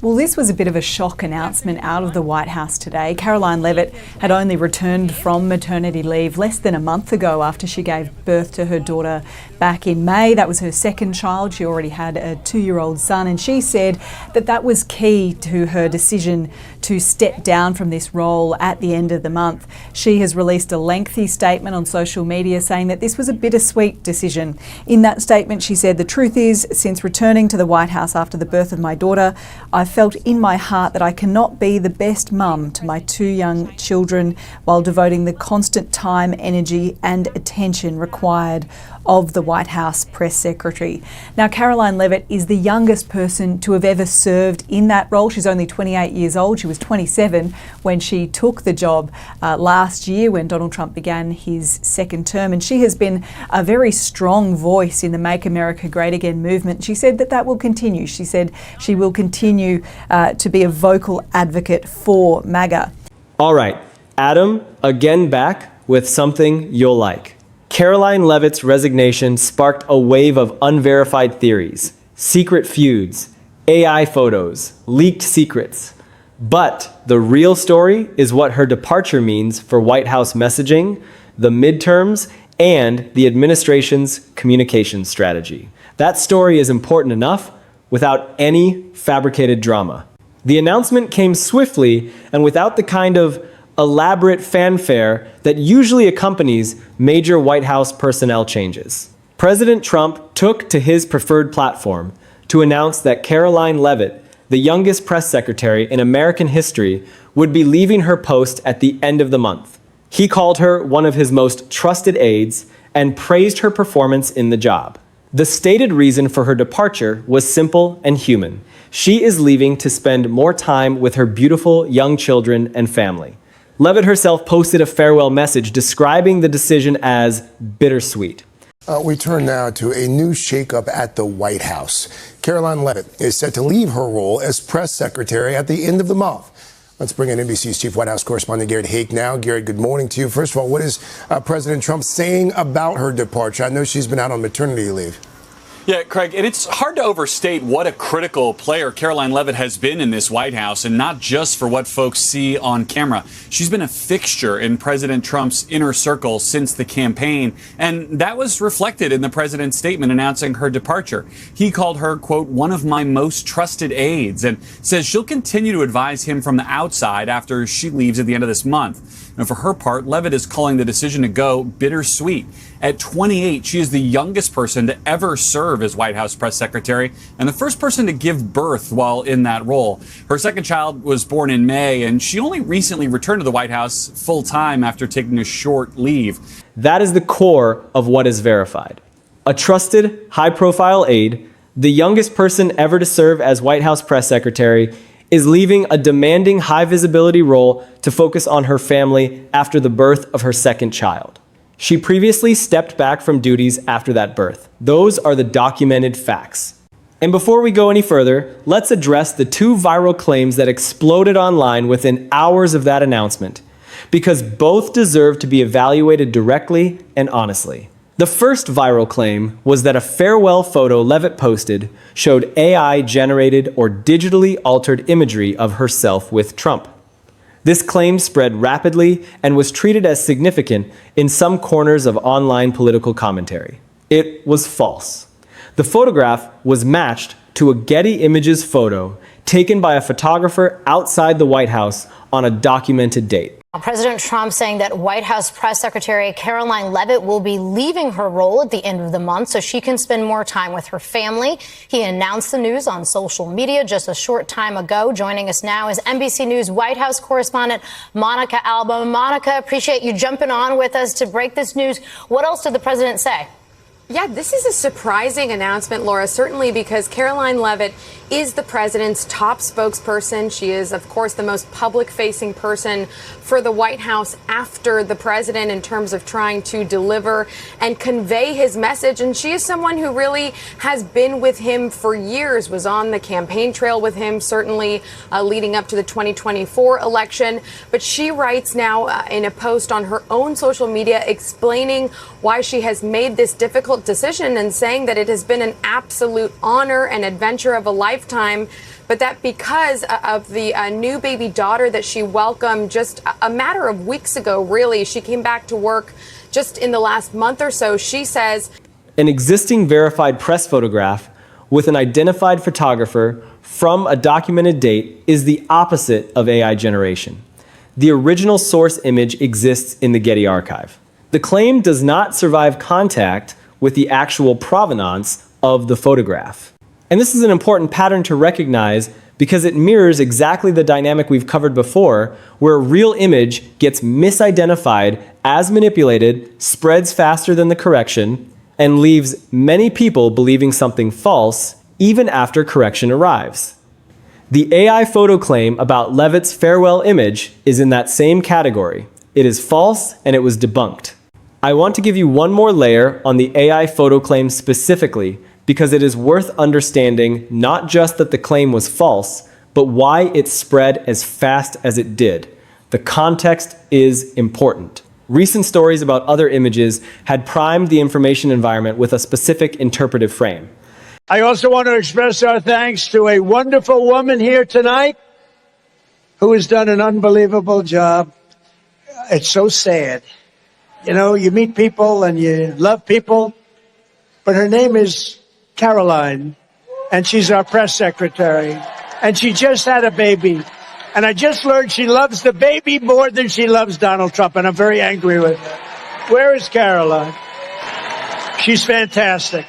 Well, this was a bit of a shock announcement out of the White House today. Karoline Leavitt had only returned from maternity leave less than a month ago after she gave birth to her daughter back in May. That was her second child. She already had a 2-year-old son, and she said that that was key to her decision to step down from this role at the end of the month. She has released a lengthy statement on social media saying that this was a bittersweet decision. In that statement, she said, "The truth is, since returning to the White House after the birth of my daughter, I felt in my heart that I cannot be the best mum to my 2 young children while devoting the constant time, energy and attention required of the White House press secretary." Now, Karoline Leavitt is the youngest person to have ever served in that role. She's only 28 years old. She was 27 when she took the job last year when Donald Trump began his second term. And she has been a very strong voice in the Make America Great Again movement. She said that that will continue. She said she will continue to be a vocal advocate for MAGA. All right, Adam, again back with something you'll like. Karoline Leavitt's resignation sparked a wave of unverified theories, secret feuds, AI photos, leaked secrets. But the real story is what her departure means for White House messaging, the midterms, and the administration's communication strategy. That story is important enough without any fabricated drama. The announcement came swiftly and without the kind of elaborate fanfare that usually accompanies major White House personnel changes. President Trump took to his preferred platform to announce that Karoline Leavitt, the youngest press secretary in American history, would be leaving her post at the end of the month. He called her one of his most trusted aides and praised her performance in the job. The stated reason for her departure was simple and human. She is leaving to spend more time with her beautiful young children and family. Leavitt herself posted a farewell message describing the decision as bittersweet. We turn now to a new shakeup at the White House. Karoline Leavitt is set to leave her role as press secretary at the end of the month. Let's bring in NBC's chief White House correspondent Garrett Haake now. Garrett, good morning to you. First of all, what is President Trump saying about her departure? I know she's been out on maternity leave. Yeah, Craig, and it's hard to overstate what a critical player Karoline Leavitt has been in this White House, and not just for what folks see on camera. She's been a fixture in President Trump's inner circle since the campaign, and that was reflected in the president's statement announcing her departure. He called her, quote, one of my most trusted aides, and says she'll continue to advise him from the outside after she leaves at the end of this month. And for her part, Leavitt is calling the decision to go bittersweet. At 28, she is the youngest person to ever serve as White House press secretary and the first person to give birth while in that role. Her second child was born in May, and she only recently returned to the White House full time after taking a short leave. That is the core of what is verified. A trusted, high-profile aide, the youngest person ever to serve as White House press secretary, is leaving a demanding high-visibility role to focus on her family after the birth of her second child. She previously stepped back from duties after that birth. Those are the documented facts. And before we go any further, let's address the 2 viral claims that exploded online within hours of that announcement, because both deserve to be evaluated directly and honestly. The first viral claim was that a farewell photo Leavitt posted showed AI-generated or digitally altered imagery of herself with Trump. This claim spread rapidly and was treated as significant in some corners of online political commentary. It was false. The photograph was matched to a Getty Images photo taken by a photographer outside the White House on a documented date. President Trump saying that White House Press Secretary Karoline Leavitt will be leaving her role at the end of the month so she can spend more time with her family. He announced the news on social media just a short time ago. Joining us now is NBC News White House correspondent Monica Alba. Monica, appreciate you jumping on with us to break this news. What else did the president say? Yeah, this is a surprising announcement, Laura, certainly because Karoline Leavitt is the president's top spokesperson. She is, of course, the most public-facing person for the White House after the president in terms of trying to deliver and convey his message. And she is someone who really has been with him for years, was on the campaign trail with him, certainly leading up to the 2024 election. But she writes now in a post on her own social media explaining why she has made this difficult difficult decision and saying that it has been an absolute honor and adventure of a lifetime, but that because of the new baby daughter that she welcomed just a matter of weeks ago, really, she came back to work just in the last month or so, she says. An existing verified press photograph with an identified photographer from a documented date is the opposite of AI generation. The original source image exists in the Getty archive. The claim does not survive contact with the actual provenance of the photograph. And this is an important pattern to recognize because it mirrors exactly the dynamic we've covered before, where a real image gets misidentified as manipulated, spreads faster than the correction, and leaves many people believing something false even after correction arrives. The AI photo claim about Leavitt's farewell image is in that same category. It is false and it was debunked. I want to give you one more layer on the AI photo claim specifically because it is worth understanding not just that the claim was false, but why it spread as fast as it did. The context is important. Recent stories about other images had primed the information environment with a specific interpretive frame. I also want to express our thanks to a wonderful woman here tonight who has done an unbelievable job. It's so sad. You know, you meet people and you love people, but her name is Karoline, and she's our press secretary, and she just had a baby. And I just learned she loves the baby more than she loves Donald Trump, and I'm very angry with her. Where is Karoline? She's fantastic.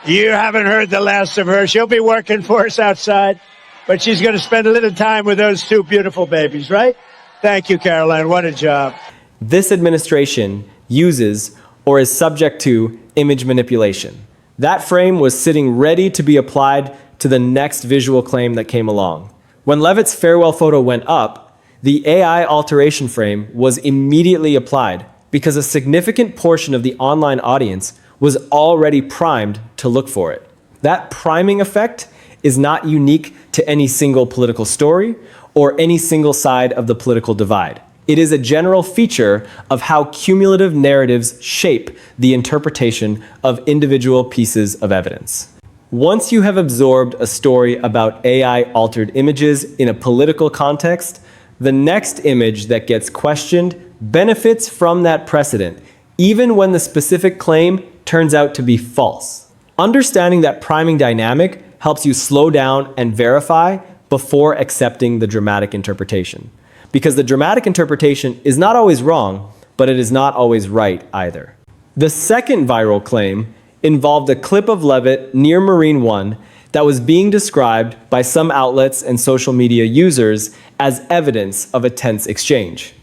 You haven't heard the last of her. She'll be working for us outside, but she's going to spend a little time with those two beautiful babies, right? Thank you, Karoline. What a job. This administration uses or is subject to image manipulation. That frame was sitting ready to be applied to the next visual claim that came along. When Leavitt's farewell photo went up, the AI alteration frame was immediately applied because a significant portion of the online audience was already primed to look for it. That priming effect is not unique to any single political story or any single side of the political divide. It is a general feature of how cumulative narratives shape the interpretation of individual pieces of evidence. Once you have absorbed a story about AI-altered images in a political context, the next image that gets questioned benefits from that precedent, even when the specific claim turns out to be false. Understanding that priming dynamic helps you slow down and verify before accepting the dramatic interpretation. Because the dramatic interpretation is not always wrong, but it is not always right either. The second viral claim involved a clip of Leavitt near Marine One that was being described by some outlets and social media users as evidence of a tense exchange.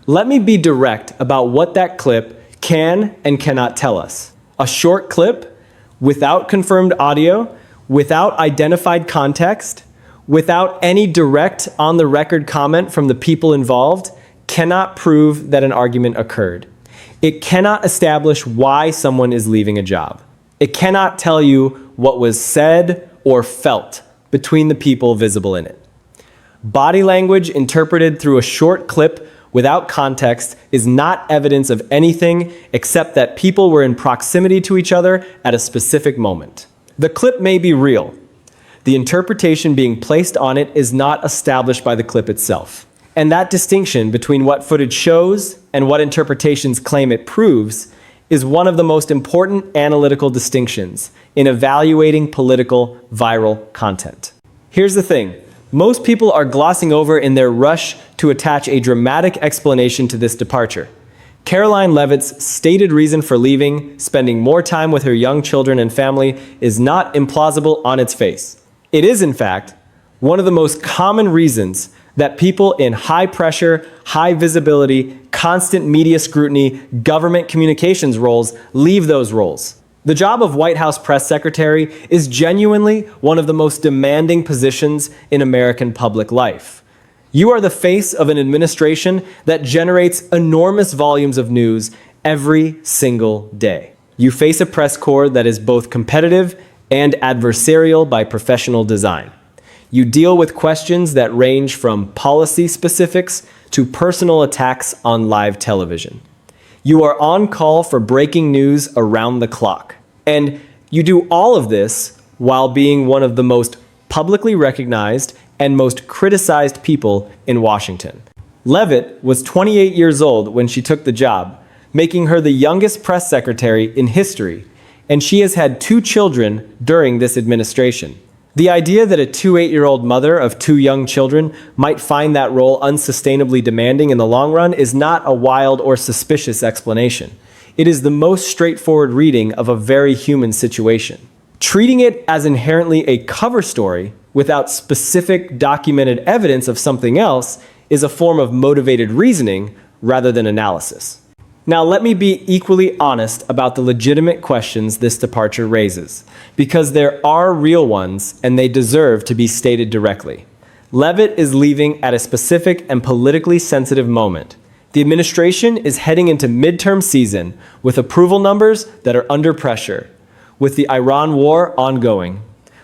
Let me be direct about what that clip can and cannot tell us. A short clip without confirmed audio, without identified context, without any direct on-the-record comment from the people involved, cannot prove that an argument occurred. It cannot establish why someone is leaving a job. It cannot tell you what was said or felt between the people visible in it. Body language interpreted through a short clip without context is not evidence of anything except that people were in proximity to each other at a specific moment. The clip may be real. The interpretation being placed on it is not established by the clip itself. And that distinction between what footage shows and what interpretations claim it proves is one of the most important analytical distinctions in evaluating political viral content. Here's the thing. Most people are glossing over in their rush to attach a dramatic explanation to this departure. Karoline Leavitt's stated reason for leaving, spending more time with her young children and family, is not implausible on its face. It is, in fact, one of the most common reasons that people in high pressure, high visibility, constant media scrutiny, government communications roles leave those roles. The job of White House press secretary is genuinely one of the most demanding positions in American public life. You are the face of an administration that generates enormous volumes of news every single day. You face a press corps that is both competitive and adversarial by professional design. You deal with questions that range from policy specifics to personal attacks on live television. You are on call for breaking news around the clock. And you do all of this while being one of the most publicly recognized and most criticized people in Washington. Leavitt was 28 years old when she took the job, making her the youngest press secretary in history, and she has had 2 children during this administration. The idea that a 28-year-old mother of 2 young children might find that role unsustainably demanding in the long run is not a wild or suspicious explanation. It is the most straightforward reading of a very human situation. Treating it as inherently a cover story without specific documented evidence of something else is a form of motivated reasoning rather than analysis. Now, let me be equally honest about the legitimate questions this departure raises, because there are real ones and they deserve to be stated directly. Leavitt is leaving at a specific and politically sensitive moment. The administration is heading into midterm season with approval numbers that are under pressure, with the Iran war ongoing,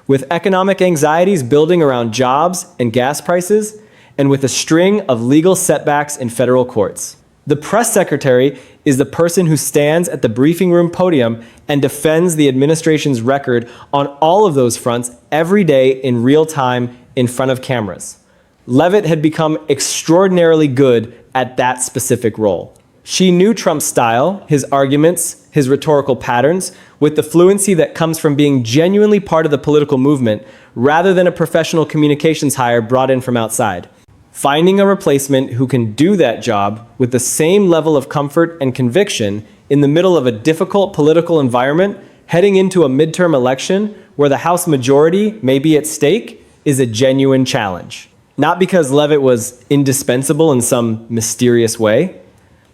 with economic anxieties building around jobs and gas prices, and with a string of legal setbacks in federal courts. The press secretary is the person who stands at the briefing room podium and defends the administration's record on all of those fronts every day in real time in front of cameras. Leavitt had become extraordinarily good at that specific role. She knew Trump's style, his arguments, his rhetorical patterns, with the fluency that comes from being genuinely part of the political movement rather than a professional communications hire brought in from outside. Finding a replacement who can do that job with the same level of comfort and conviction in the middle of a difficult political environment heading into a midterm election where the House majority may be at stake is a genuine challenge. Not because Leavitt was indispensable in some mysterious way,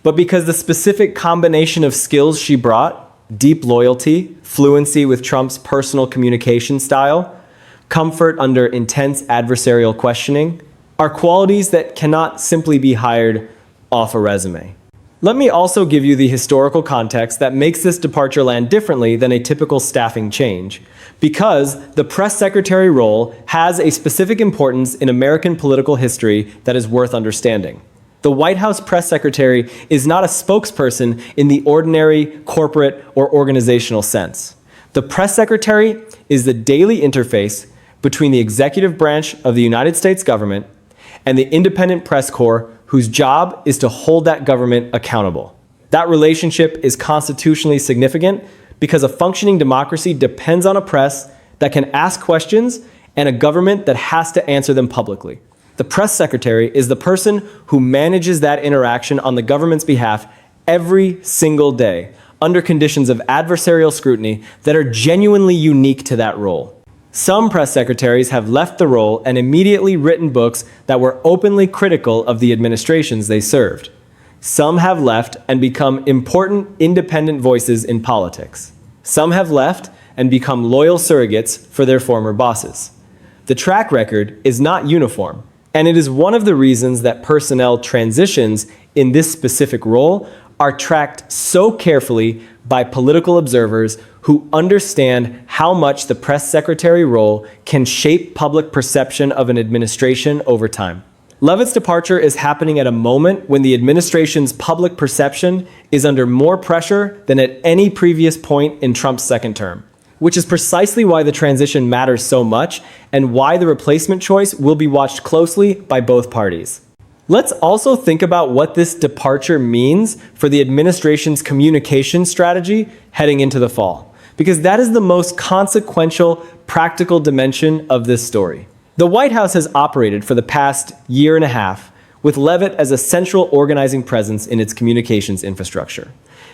but because the specific combination of skills she brought, deep loyalty, fluency with Trump's personal communication style, comfort under intense adversarial questioning, are qualities that cannot simply be hired off a resume. Let me also give you the historical context that makes this departure land differently than a typical staffing change, because the press secretary role has a specific importance in American political history that is worth understanding. The White House press secretary is not a spokesperson in the ordinary corporate or organizational sense. The press secretary is the daily interface between the executive branch of the United States government and the independent press corps whose job is to hold that government accountable. That relationship is constitutionally significant because a functioning democracy depends on a press that can ask questions and a government that has to answer them publicly. The press secretary is the person who manages that interaction on the government's behalf every single day under conditions of adversarial scrutiny that are genuinely unique to that role. Some press secretaries have left the role and immediately written books that were openly critical of the administrations they served. Some have left and become important independent voices in politics. Some have left and become loyal surrogates for their former bosses. The track record is not uniform, and it is one of the reasons that personnel transitions in this specific role are tracked so carefully by political observers who understand how much the press secretary role can shape public perception of an administration over time. Leavitt's departure is happening at a moment when the administration's public perception is under more pressure than at any previous point in Trump's second term, which is precisely why the transition matters so much and why the replacement choice will be watched closely by both parties. Let's also think about what this departure means for the administration's communication strategy heading into the fall, because that is the most consequential, practical dimension of this story. The White House has operated for the past year and a half with Leavitt as a central organizing presence in its communications infrastructure.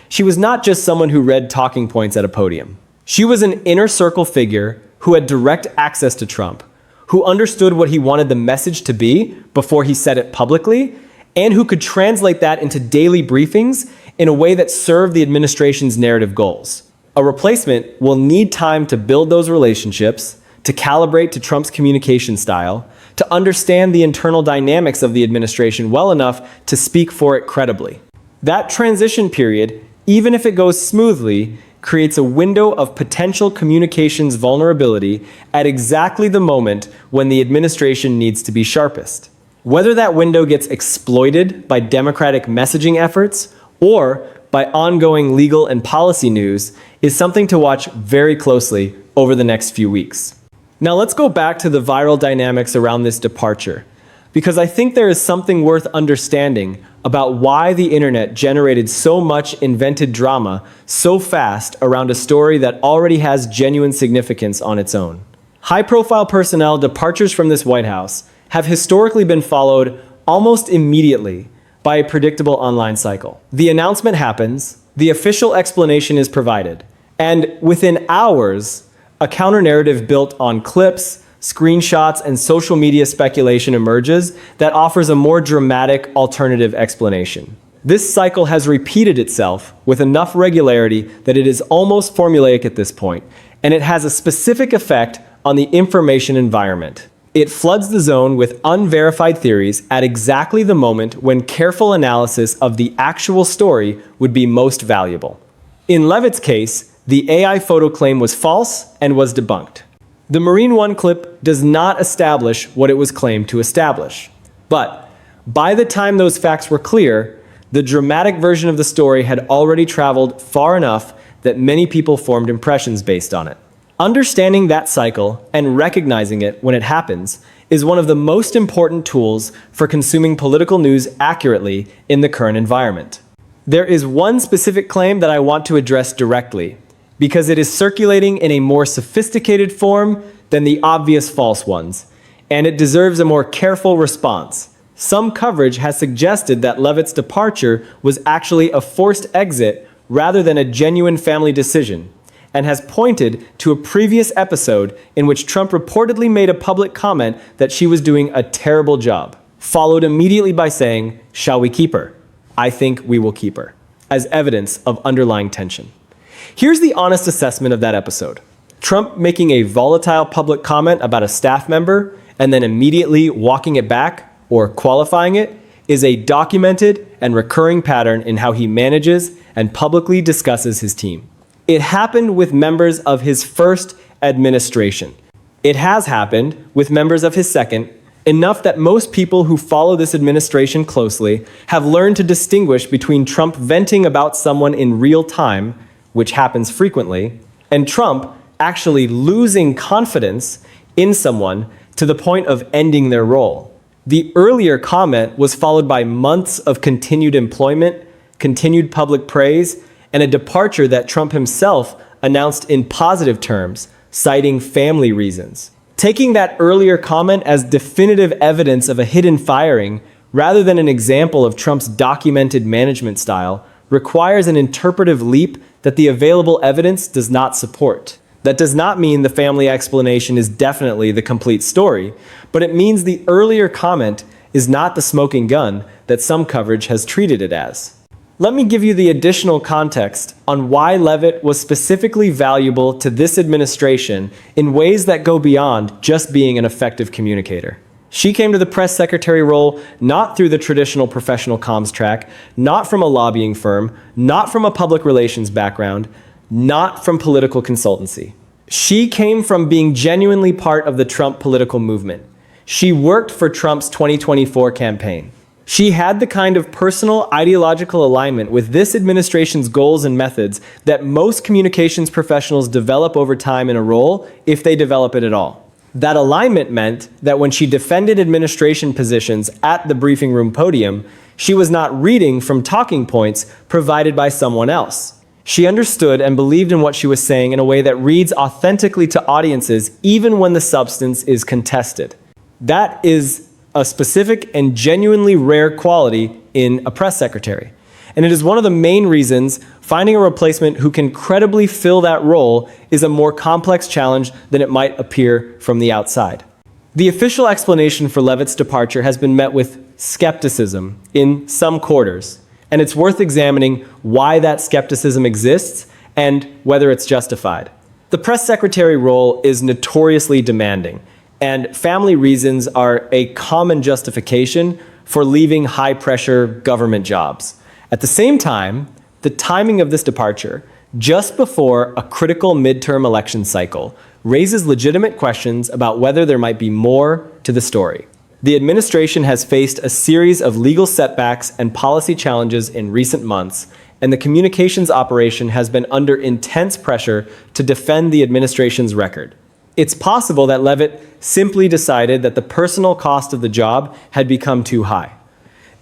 She was not just someone who read talking points at a podium. She was an inner circle figure who had direct access to Trump, who understood what he wanted the message to be before he said it publicly, and who could translate that into daily briefings in a way that served the administration's narrative goals. A replacement will need time to build those relationships, to calibrate to Trump's communication style, to understand the internal dynamics of the administration well enough to speak for it credibly. That transition period, even if it goes smoothly, creates a window of potential communications vulnerability at exactly the moment when the administration needs to be sharpest. Whether that window gets exploited by Democratic messaging efforts or by ongoing legal and policy news, is something to watch very closely over the next few weeks. Now let's go back to the viral dynamics around this departure, because I think there is something worth understanding about why the internet generated so much invented drama so fast around a story that already has genuine significance on its own. High-profile personnel departures from this White House have historically been followed almost immediately by a predictable online cycle. The announcement happens, the official explanation is provided, and within hours, a counter-narrative built on clips, screenshots, and social media speculation emerges that offers a more dramatic alternative explanation. This cycle has repeated itself with enough regularity that it is almost formulaic at this point, and it has a specific effect on the information environment. It floods the zone with unverified theories at exactly the moment when careful analysis of the actual story would be most valuable. In Leavitt's case, the AI photo claim was false and was debunked. The Marine One clip does not establish what it was claimed to establish. But by the time those facts were clear, the dramatic version of the story had already traveled far enough that many people formed impressions based on it. Understanding that cycle and recognizing it when it happens is one of the most important tools for consuming political news accurately in the current environment. There is one specific claim that I want to address directly, because it is circulating in a more sophisticated form than the obvious false ones, and it deserves a more careful response. Some coverage has suggested that Leavitt's departure was actually a forced exit rather than a genuine family decision, and has pointed to a previous episode in which Trump reportedly made a public comment that she was doing a terrible job, followed immediately by saying, "Shall we keep her? I think we will keep her," as evidence of underlying tension. Here's the honest assessment of that episode. Trump making a volatile public comment about a staff member and then immediately walking it back or qualifying it is a documented and recurring pattern in how he manages and publicly discusses his team. It happened with members of his first administration. It has happened with members of his second, enough that most people who follow this administration closely have learned to distinguish between Trump venting about someone in real time, which happens frequently, and Trump actually losing confidence in someone to the point of ending their role. The earlier comment was followed by months of continued employment, continued public praise, and a departure that Trump himself announced in positive terms, citing family reasons. Taking that earlier comment as definitive evidence of a hidden firing, rather than an example of Trump's documented management style, requires an interpretive leap that the available evidence does not support. That does not mean the family explanation is definitely the complete story, but it means the earlier comment is not the smoking gun that some coverage has treated it as. Let me give you the additional context on why Leavitt was specifically valuable to this administration in ways that go beyond just being an effective communicator. She came to the press secretary role not through the traditional professional comms track, not from a lobbying firm, not from a public relations background, not from political consultancy. She came from being genuinely part of the Trump political movement. She worked for Trump's 2024 campaign. She had the kind of personal ideological alignment with this administration's goals and methods that most communications professionals develop over time in a role, if they develop it at all. That alignment meant that when she defended administration positions at the briefing room podium, she was not reading from talking points provided by someone else. She understood and believed in what she was saying in a way that reads authentically to audiences even when the substance is contested. That is a specific and genuinely rare quality in a press secretary. And it is one of the main reasons finding a replacement who can credibly fill that role is a more complex challenge than it might appear from the outside. The official explanation for Leavitt's departure has been met with skepticism in some quarters, and it's worth examining why that skepticism exists and whether it's justified. The press secretary role is notoriously demanding, and family reasons are a common justification for leaving high-pressure government jobs. At the same time, the timing of this departure, just before a critical midterm election cycle, raises legitimate questions about whether there might be more to the story. The administration has faced a series of legal setbacks and policy challenges in recent months, and the communications operation has been under intense pressure to defend the administration's record. It's possible that Leavitt simply decided that the personal cost of the job had become too high.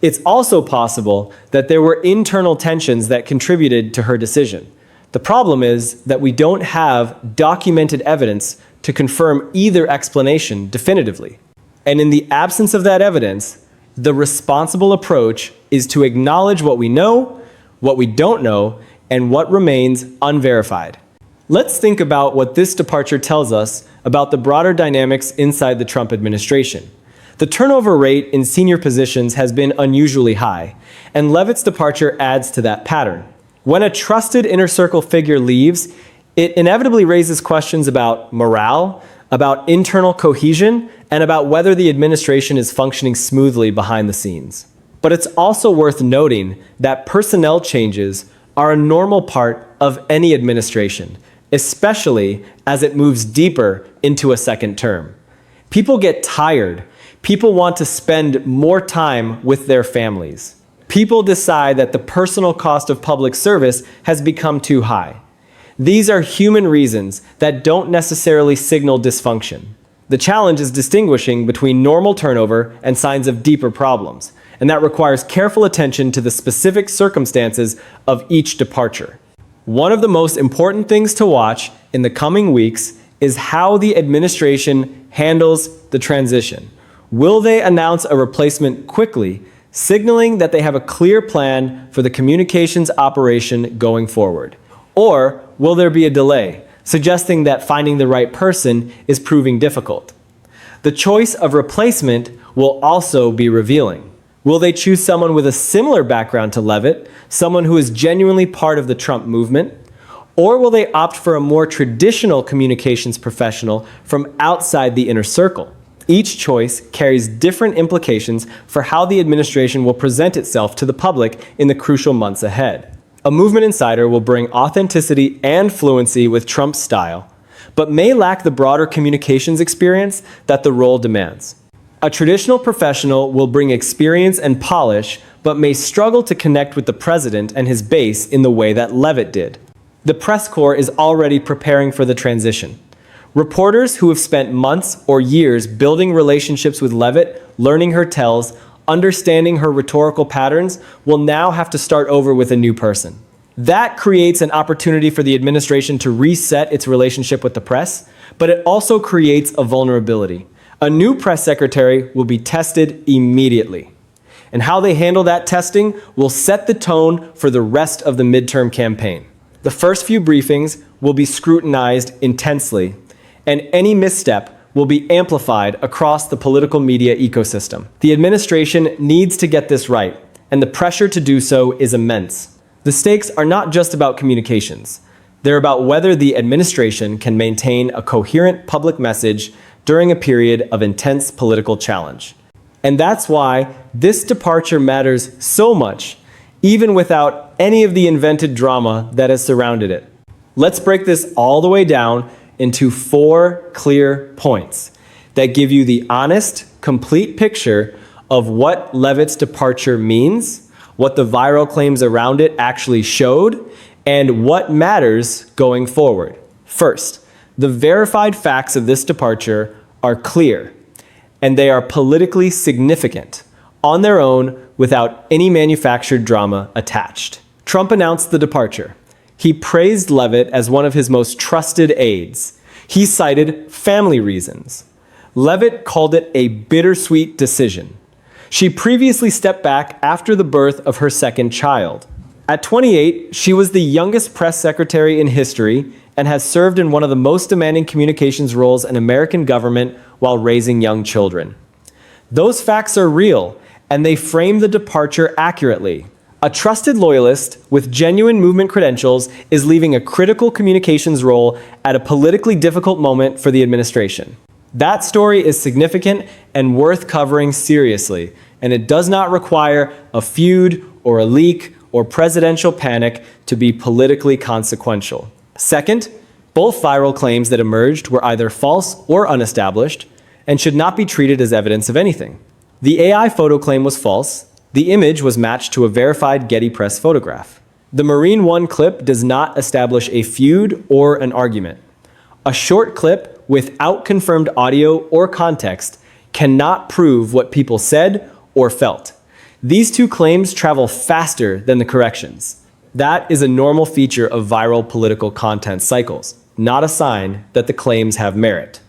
It's also possible that there were internal tensions that contributed to her decision. The problem is that we don't have documented evidence to confirm either explanation definitively. And in the absence of that evidence, the responsible approach is to acknowledge what we know, what we don't know, and what remains unverified. Let's think about what this departure tells us about the broader dynamics inside the Trump administration. The turnover rate in senior positions has been unusually high, and Leavitt's departure adds to that pattern. When a trusted inner circle figure leaves, it inevitably raises questions about morale, about internal cohesion, and about whether the administration is functioning smoothly behind the scenes. But it's also worth noting that personnel changes are a normal part of any administration, especially as it moves deeper into a second term. People get tired. People want to spend more time with their families. People decide that the personal cost of public service has become too high. These are human reasons that don't necessarily signal dysfunction. The challenge is distinguishing between normal turnover and signs of deeper problems, and that requires careful attention to the specific circumstances of each departure. One of the most important things to watch in the coming weeks is how the administration handles the transition. Will they announce a replacement quickly, signaling that they have a clear plan for the communications operation going forward? Or will there be a delay, suggesting that finding the right person is proving difficult? The choice of replacement will also be revealing. Will they choose someone with a similar background to Leavitt, someone who is genuinely part of the Trump movement? Or will they opt for a more traditional communications professional from outside the inner circle? Each choice carries different implications for how the administration will present itself to the public in the crucial months ahead. A movement insider will bring authenticity and fluency with Trump's style, but may lack the broader communications experience that the role demands. A traditional professional will bring experience and polish, but may struggle to connect with the president and his base in the way that Leavitt did. The press corps is already preparing for the transition. Reporters who have spent months or years building relationships with Leavitt, learning her tells, understanding her rhetorical patterns, will now have to start over with a new person. That creates an opportunity for the administration to reset its relationship with the press, but it also creates a vulnerability. A new press secretary will be tested immediately. And how they handle that testing will set the tone for the rest of the midterm campaign. The first few briefings will be scrutinized intensely, and any misstep will be amplified across the political media ecosystem. The administration needs to get this right, and the pressure to do so is immense. The stakes are not just about communications. They're about whether the administration can maintain a coherent public message during a period of intense political challenge. And that's why this departure matters so much, even without any of the invented drama that has surrounded it. Let's break this all the way down into 4 clear points that give you the honest, complete picture of what Leavitt's departure means, what the viral claims around it actually showed, and what matters going forward. First, the verified facts of this departure are clear, and they are politically significant on their own without any manufactured drama attached. Trump announced the departure. He praised Leavitt as one of his most trusted aides. He cited family reasons. Leavitt called it a bittersweet decision. She previously stepped back after the birth of her second child. At 28, she was the youngest press secretary in history and has served in one of the most demanding communications roles in American government while raising young children. Those facts are real, and they frame the departure accurately. A trusted loyalist with genuine movement credentials is leaving a critical communications role at a politically difficult moment for the administration. That story is significant and worth covering seriously, and it does not require a feud or a leak or presidential panic to be politically consequential. Second, both viral claims that emerged were either false or unestablished and should not be treated as evidence of anything. The AI photo claim was false. The image was matched to a verified Getty Press photograph. The Marine One clip does not establish a feud or an argument. A short clip without confirmed audio or context cannot prove what people said or felt. These two claims travel faster than the corrections. That is a normal feature of viral political content cycles, not a sign that the claims have merit.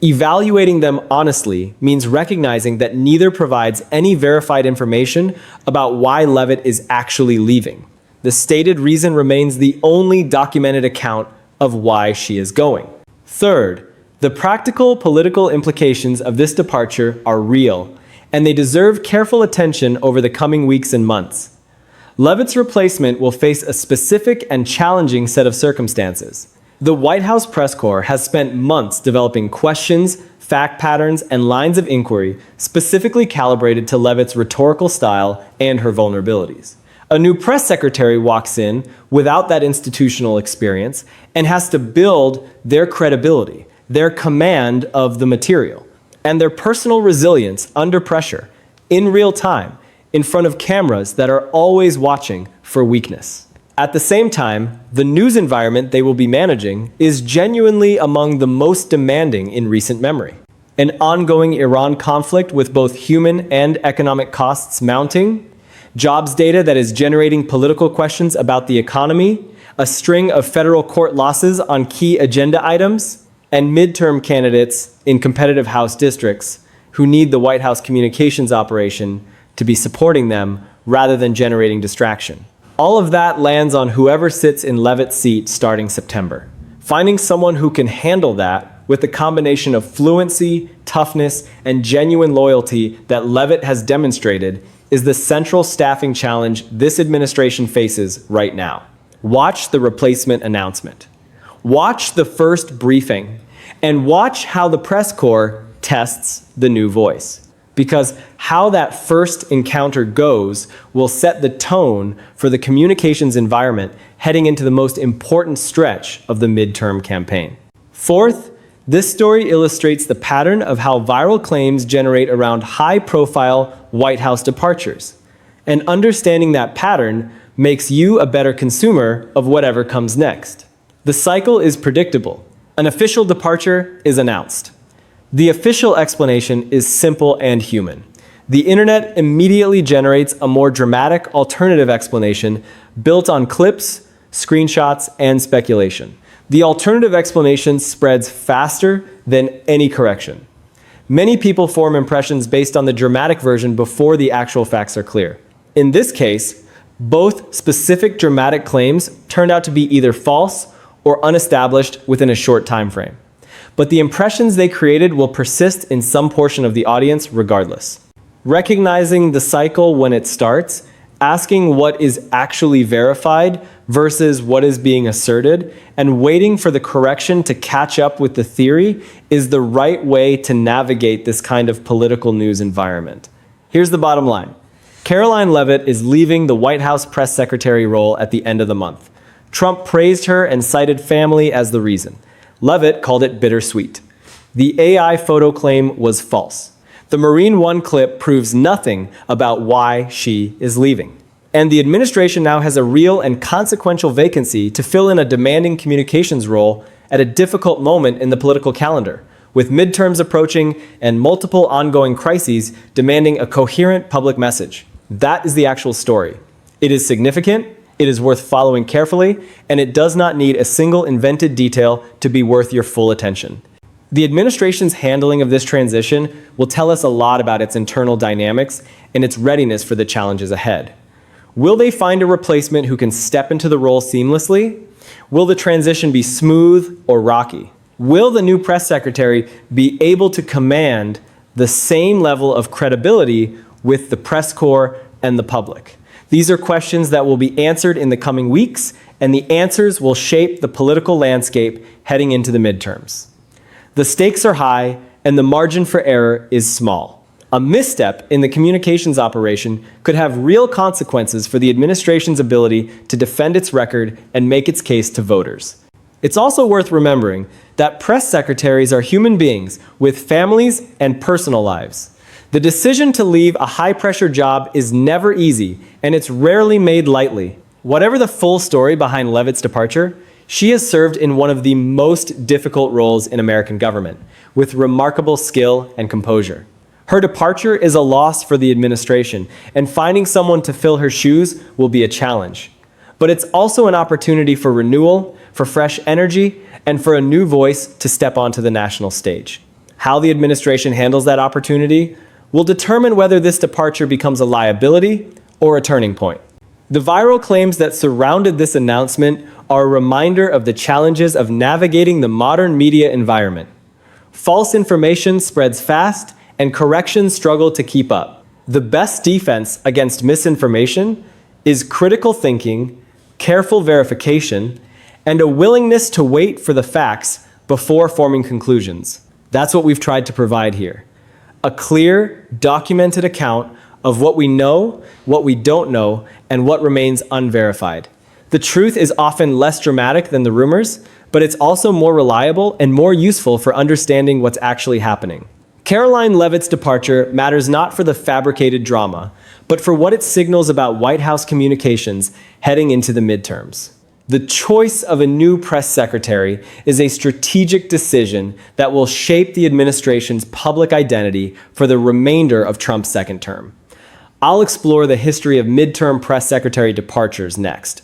Evaluating them honestly means recognizing that neither provides any verified information about why Leavitt is actually leaving. The stated reason remains the only documented account of why she is going. Third, the practical political implications of this departure are real, and they deserve careful attention over the coming weeks and months. Leavitt's replacement will face a specific and challenging set of circumstances. The White House press corps has spent months developing questions, fact patterns, and lines of inquiry specifically calibrated to Leavitt's rhetorical style and her vulnerabilities. A new press secretary walks in without that institutional experience and has to build their credibility, their command of the material, and their personal resilience under pressure, in real time, in front of cameras that are always watching for weakness. At the same time, the news environment they will be managing is genuinely among the most demanding in recent memory. An ongoing Iran conflict with both human and economic costs mounting, jobs data that is generating political questions about the economy, a string of federal court losses on key agenda items, and midterm candidates in competitive House districts who need the White House communications operation to be supporting them rather than generating distraction. All of that lands on whoever sits in Leavitt's seat starting September. Finding someone who can handle that with a combination of fluency, toughness, and genuine loyalty that Leavitt has demonstrated is the central staffing challenge this administration faces right now. Watch the replacement announcement. Watch the first briefing, and watch how the press corps tests the new voice. Because how that first encounter goes will set the tone for the communications environment heading into the most important stretch of the midterm campaign. Fourth, this story illustrates the pattern of how viral claims generate around high-profile White House departures. And understanding that pattern makes you a better consumer of whatever comes next. The cycle is predictable. An official departure is announced. The official explanation is simple and human. The internet immediately generates a more dramatic alternative explanation built on clips, screenshots, and speculation. The alternative explanation spreads faster than any correction. Many people form impressions based on the dramatic version before the actual facts are clear. In this case, both specific dramatic claims turned out to be either false or unestablished within a short time frame. But the impressions they created will persist in some portion of the audience regardless. Recognizing the cycle when it starts, asking what is actually verified versus what is being asserted, and waiting for the correction to catch up with the theory is the right way to navigate this kind of political news environment. Here's the bottom line. Karoline Leavitt is leaving the White House press secretary role at the end of the month. Trump praised her and cited family as the reason. Leavitt called it bittersweet. The AI photo claim was false. The Marine One clip proves nothing about why she is leaving. And the administration now has a real and consequential vacancy to fill in a demanding communications role at a difficult moment in the political calendar, with midterms approaching and multiple ongoing crises demanding a coherent public message. That is the actual story. It is significant, it is worth following carefully, and it does not need a single invented detail to be worth your full attention. The administration's handling of this transition will tell us a lot about its internal dynamics and its readiness for the challenges ahead. Will they find a replacement who can step into the role seamlessly? Will the transition be smooth or rocky? Will the new press secretary be able to command the same level of credibility with the press corps and the public? These are questions that will be answered in the coming weeks, and the answers will shape the political landscape heading into the midterms. The stakes are high, and the margin for error is small. A misstep in the communications operation could have real consequences for the administration's ability to defend its record and make its case to voters. It's also worth remembering that press secretaries are human beings with families and personal lives. The decision to leave a high-pressure job is never easy, and it's rarely made lightly. Whatever the full story behind Leavitt's departure, she has served in one of the most difficult roles in American government, with remarkable skill and composure. Her departure is a loss for the administration, and finding someone to fill her shoes will be a challenge. But it's also an opportunity for renewal, for fresh energy, and for a new voice to step onto the national stage. How the administration handles that opportunity will determine whether this departure becomes a liability or a turning point. The viral claims that surrounded this announcement are a reminder of the challenges of navigating the modern media environment. False information spreads fast, and corrections struggle to keep up. The best defense against misinformation is critical thinking, careful verification, and a willingness to wait for the facts before forming conclusions. That's what we've tried to provide here. A clear, documented account of what we know, what we don't know, and what remains unverified. The truth is often less dramatic than the rumors, but it's also more reliable and more useful for understanding what's actually happening. Karoline Leavitt's departure matters not for the fabricated drama, but for what it signals about White House communications heading into the midterms. The choice of a new press secretary is a strategic decision that will shape the administration's public identity for the remainder of Trump's second term. I'll explore the history of midterm press secretary departures next.